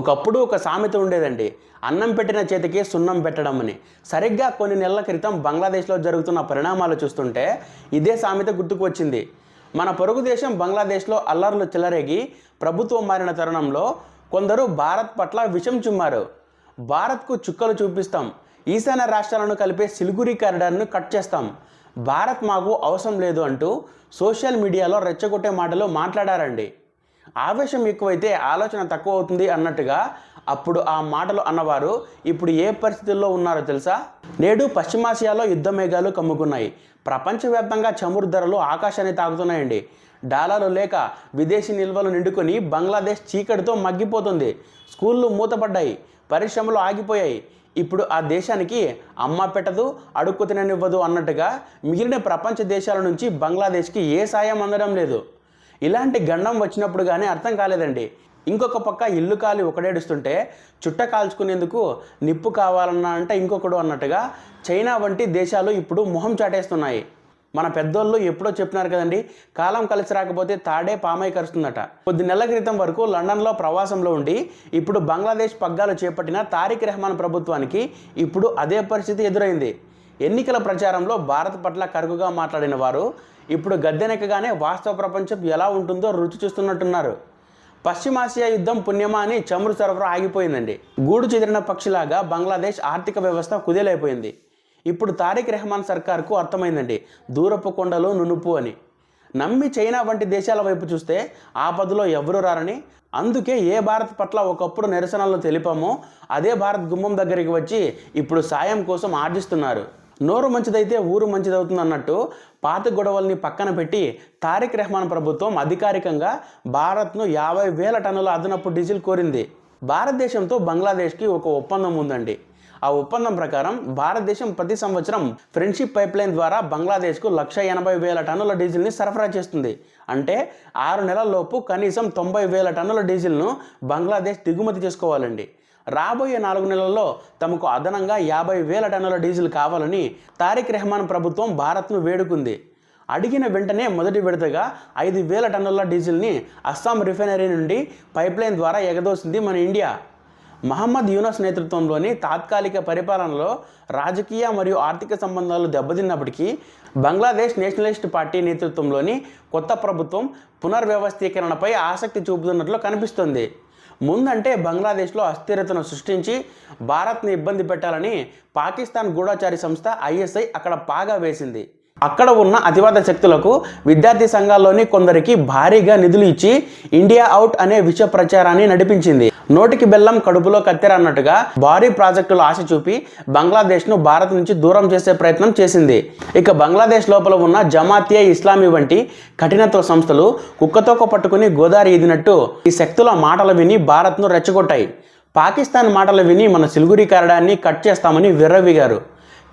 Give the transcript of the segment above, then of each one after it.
ఒకప్పుడు ఒక సామెత ఉండేదండి, అన్నం పెట్టిన చేతికి సున్నం పెట్టడం అని. సరిగ్గా కొన్ని నెలల క్రితం బంగ్లాదేశ్లో జరుగుతున్న పరిణామాలు చూస్తుంటే ఇదే సామెత గుర్తుకు వచ్చింది. మన పొరుగు దేశం బంగ్లాదేశ్లో అల్లర్లు చెలరేగి ప్రభుత్వం మారిన తరుణంలో కొందరు భారత్ పట్ల విషం చుమ్మారు. భారత్కు చుక్కలు చూపిస్తాం, ఈశాన్య రాష్ట్రాలను కలిపే సిలిగురి కారిడార్ను కట్ చేస్తాం, భారత్ మాకు అవసరం లేదు అంటూ సోషల్ మీడియాలో రెచ్చగొట్టే మాటలు మాట్లాడారండి. ఆవేశం ఎక్కువైతే ఆలోచన తక్కువ అవుతుంది అన్నట్టుగా అప్పుడు ఆ మాటలు అన్నవారు ఇప్పుడు ఏ పరిస్థితుల్లో ఉన్నారో తెలుసా? నేడు పశ్చిమాసియాలో యుద్ధ మేఘాలు కమ్ముకున్నాయి. ప్రపంచవ్యాప్తంగా చమురు ధరలు ఆకాశాన్ని తాకుతున్నాయండి. డాలర్లు లేక విదేశీ నిల్వలు నిండుకొని బంగ్లాదేశ్ చీకటితో మగ్గిపోతుంది. స్కూళ్ళు మూతపడ్డాయి, పరిశ్రమలు ఆగిపోయాయి. ఇప్పుడు ఆ దేశానికి అమ్మ పెట్టదు, అడుక్కు తిననివ్వదు అన్నట్టుగా మిగిలిన ప్రపంచ దేశాల నుంచి బంగ్లాదేశ్కి ఏ సాయం అందడం లేదు. ఇలాంటి గండం వచ్చినప్పుడు కానీ అర్థం కాలేదండి. ఇంకొక పక్క ఇల్లు కాలి ఒకడేడుస్తుంటే చుట్ట కాల్చుకునేందుకు నిప్పు కావాలన్నా అంటే ఇంకొకడు అన్నట్టుగా చైనా వంటి దేశాలు ఇప్పుడు మొహం చాటేస్తున్నాయి. మన పెద్దోళ్ళు ఎప్పుడో చెప్పినారు కదండి, కాలం కలిసి రాకపోతే తాడే పామై కరుస్తుందట. కొద్ది నెలల క్రితం వరకు లండన్లో ప్రవాసంలో ఉండి ఇప్పుడు బంగ్లాదేశ్ పగ్గాలు చేపట్టిన తారిక్ రెహమాన్ ప్రభుత్వానికి ఇప్పుడు అదే పరిస్థితి ఎదురైంది. ఎన్నికల ప్రచారంలో భారత్ పట్ల కరుకుగా మాట్లాడిన వారు ఇప్పుడు గద్దెనెక్కగానే వాస్తవ ప్రపంచం ఎలా ఉంటుందో రుచి చూస్తున్నట్టున్నారు. పశ్చిమాసియా యుద్ధం పుణ్యమా అని చమురు సరఫరా ఆగిపోయిందండి. గూడు చెదిరిన పక్షిలాగా బంగ్లాదేశ్ ఆర్థిక వ్యవస్థ కుదేలైపోయింది. ఇప్పుడు తారిక్ రెహమాన్ సర్కార్కు అర్థమైందండి, దూరపు కొండలు నునుపు అని. నమ్మి చైనా వంటి దేశాల వైపు చూస్తే ఆపదలో ఎవరు రారని, అందుకే ఏ భారత్ పట్ల ఒకప్పుడు నిరసనలు తెలిపామో అదే భారత్ గుమ్మం దగ్గరికి వచ్చి ఇప్పుడు సాయం కోసం ఆర్జిస్తున్నారు. నోరు మంచిదైతే ఊరు మంచిదవుతుంది అన్నట్టు పాత గొడవల్ని పక్కన పెట్టి తారిక్ రెహమాన్ ప్రభుత్వం అధికారికంగా భారత్ను 50,000 టన్నుల అదనపు డీజిల్ కోరింది. భారతదేశంతో బంగ్లాదేశ్కి ఒక ఒప్పందం ఉందండి. ఆ ఒప్పందం ప్రకారం భారతదేశం ప్రతి సంవత్సరం ఫ్రెండ్షిప్ పైప్లైన్ ద్వారా బంగ్లాదేశ్కు 180,000 టన్నుల డీజిల్ని సరఫరా చేస్తుంది. అంటే 6 నెలల్లోపు కనీసం 90,000 టన్నుల డీజిల్ను బంగ్లాదేశ్ దిగుమతి చేసుకోవాలండి. రాబోయే 4 నెలల్లో తమకు అదనంగా 50,000 టన్నుల డీజిల్ కావాలని తారిక్ రెహమాన్ ప్రభుత్వం భారత్ను వేడుకుంది. అడిగిన వెంటనే మొదటి విడతగా 5,000 టన్నుల డీజిల్ని అస్సాం రిఫైనరీ నుండి పైప్లైన్ ద్వారా ఎగదోసింది మన ఇండియా. మహమ్మద్ యూనస్ నేతృత్వంలోని తాత్కాలిక పరిపాలనలో రాజకీయ మరియు ఆర్థిక సంబంధాలు దెబ్బతిన్నప్పటికీ బంగ్లాదేశ్ నేషనలిస్ట్ పార్టీ నేతృత్వంలోని కొత్త ప్రభుత్వం పునర్వ్యవస్థీకరణపై ఆసక్తి చూపుతున్నట్లు కనిపిస్తుంది. ముందంటే బంగ్లాదేశ్లో అస్థిరతను సృష్టించి భారత్ని ఇబ్బంది పెట్టాలని పాకిస్తాన్ గూఢచారి సంస్థ ISI అక్కడ పాగా వేసింది. అక్కడ ఉన్న అతివాద శక్తులకు విద్యార్థి సంఘాల్లోని కొందరికి భారీగా నిధులు ఇచ్చి ఇండియా అవుట్ అనే విష ప్రచారాన్ని నడిపించింది. నోటికి బెల్లం కడుపులో కత్తెర అన్నట్టుగా భారీ ప్రాజెక్టులు ఆశ చూపి బంగ్లాదేశ్ను భారత్ నుంచి దూరం చేసే ప్రయత్నం చేసింది. ఇక బంగ్లాదేశ్ లోపల ఉన్న జమాతియే ఇస్లామీ వంటి కఠినత్వ సంస్థలు కుక్కతోక పట్టుకుని గోదావరి ఈదినట్టు ఈ శక్తుల మాటలు విని భారత్ను రెచ్చగొట్టాయి. పాకిస్తాన్ మాటలు విని మన సిలిగురి కారిడార్ని కట్ చేస్తామని విర్రవీగారు.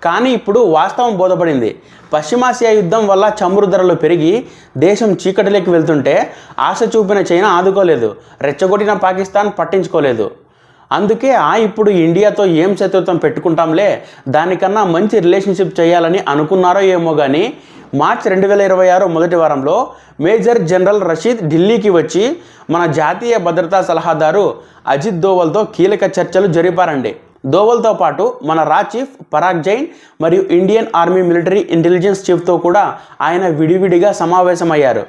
కానీ ఇప్పుడు వాస్తవం బోధపడింది. పశ్చిమాసియా యుద్ధం వల్ల చమురు ధరలు పెరిగి దేశం చీకటిలోకి వెళ్తుంటే ఆశ చూపిన చైనా ఆదుకోలేదు, రెచ్చగొట్టిన పాకిస్తాన్ పట్టించుకోలేదు. అందుకే ఇప్పుడు ఇండియాతో ఏం శత్రుత్వం పెట్టుకుంటాంలే, దానికన్నా మంచి రిలేషన్షిప్ చేయాలని అనుకున్నారో ఏమో కానీ మార్చి 2026 మొదటి వారంలో మేజర్ జనరల్ రషీద్ ఢిల్లీకి వచ్చి మన జాతీయ భద్రతా సలహాదారు అజిత్ దోవల్తో కీలక చర్చలు జరిపారండి. దోవల్తో పాటు మన రా చీఫ్ పరాగ్ జైన్ మరియు ఇండియన్ ఆర్మీ మిలిటరీ ఇంటెలిజెన్స్ చీఫ్తో కూడా ఆయన విడివిడిగా సమావేశమయ్యారు.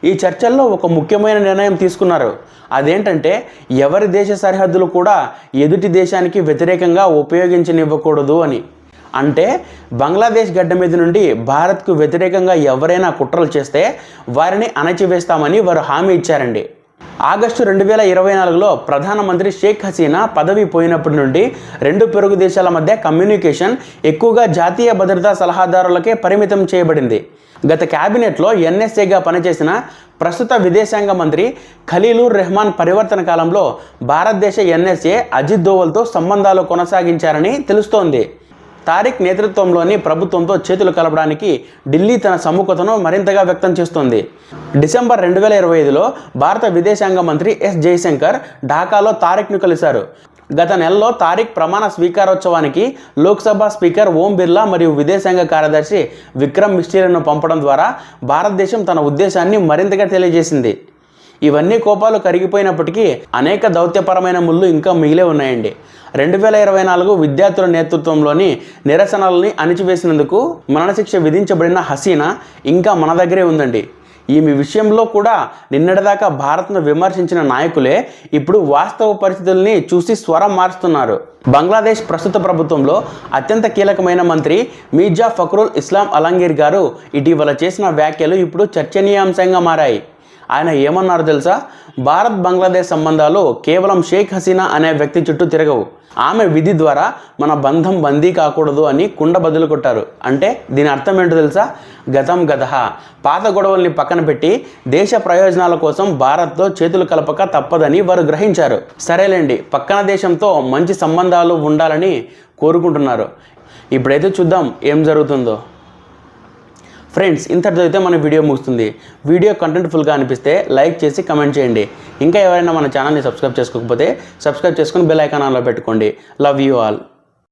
ఈ చర్చల్లో ఒక ముఖ్యమైన నిర్ణయం తీసుకున్నారు. అదేంటంటే ఎవరి దేశ సరిహద్దులు కూడా ఎదుటి దేశానికి వ్యతిరేకంగా ఉపయోగించనివ్వకూడదు అని. అంటే బంగ్లాదేశ్ గడ్డ మీద నుండి భారత్కు వ్యతిరేకంగా ఎవరైనా కుట్రలు చేస్తే వారిని అణచివేస్తామని వారు హామీ ఇచ్చారండి. ఆగస్టు 2024లో ప్రధానమంత్రి షేక్ హసీనా పదవి పోయినప్పటి నుండి 2 పొరుగు దేశాల మధ్య కమ్యూనికేషన్ ఎక్కువగా జాతీయ భద్రతా సలహాదారులకే పరిమితం చేయబడింది. గత క్యాబినెట్లో NSAగా పనిచేసిన ప్రస్తుత విదేశాంగ మంత్రి ఖలీలుర్ రెహమాన్ పరివర్తన కాలంలో భారతదేశ NSA అజిత్ దోవల్తో సంబంధాలు కొనసాగించారని తెలుస్తోంది. తారిక్ నేతృత్వంలోని ప్రభుత్వంతో చేతులు కలపడానికి ఢిల్లీ తన సముఖతను మరింతగా వ్యక్తం చేస్తోంది. డిసెంబర్ 2025లో భారత విదేశాంగ మంత్రి S జయశంకర్ ఢాకాలో తారిక్ను కలిశారు. గత నెలలో తారిక్ ప్రమాణ స్వీకారోత్సవానికి లోక్సభ స్పీకర్ ఓం బిర్లా మరియు విదేశాంగ కార్యదర్శి విక్రమ్ మిస్రీలను పంపడం ద్వారా భారతదేశం తన ఉద్దేశాన్ని మరింతగా తెలియజేసింది. ఇవన్నీ కోపాలు కరిగిపోయినప్పటికీ అనేక దౌత్యపరమైన ముళ్ళు ఇంకా మిగిలే ఉన్నాయండి. 2024 విద్యార్థుల నేతృత్వంలోని నిరసనలని అణిచివేసినందుకు మరణశిక్ష విధించబడిన హసీనా ఇంకా మన దగ్గరే ఉందండి. ఈమె విషయంలో కూడా నిన్నటిదాకా భారత్ను విమర్శించిన నాయకులే ఇప్పుడు వాస్తవ పరిస్థితుల్ని చూసి స్వరం మారుస్తున్నారు. బంగ్లాదేశ్ ప్రస్తుత ప్రభుత్వంలో అత్యంత కీలకమైన మంత్రి మీర్జా ఫక్రుల్ ఇస్లాం అలంగీర్ గారు ఇటీవల చేసిన వ్యాఖ్యలు ఇప్పుడు చర్చనీయాంశంగా మారాయి. ఆయన ఏమన్నారో తెలుసా? భారత్ బంగ్లాదేశ్ సంబంధాలు కేవలం షేక్ హసీనా అనే వ్యక్తి చుట్టూ తిరగవు, ఆమె విధి ద్వారా మన బంధం బందీ కాకూడదు అని కుండ బదులు కొట్టారు. అంటే దీని అర్థం ఏంటో తెలుసా? గతం గతహ, పాత గొడవల్ని పక్కన పెట్టి దేశ ప్రయోజనాల కోసం భారత్తో చేతులు కలపక తప్పదని వారు గ్రహించారు. సరేలేండి, పక్కన దేశంతో మంచి సంబంధాలు ఉండాలని కోరుకుంటున్నారు. ఇప్పుడైతే చూద్దాం ఏం జరుగుతుందో. ఫ్రెండ్స్, ఇంతటితో అయితే మన వీడియో ముగుస్తుంది. వీడియో కంటెంట్ఫుల్గా అనిపిస్తే లైక్ చేసి కమెంట్ చేయండి. ఇంకా ఎవరైనా మన ఛానల్ని సబ్స్క్రైబ్ చేసుకోకపోతే సబ్స్క్రైబ్ చేసుకుని బెల్ ఐకాన్ ఆన్లో పెట్టుకోండి. Love you all.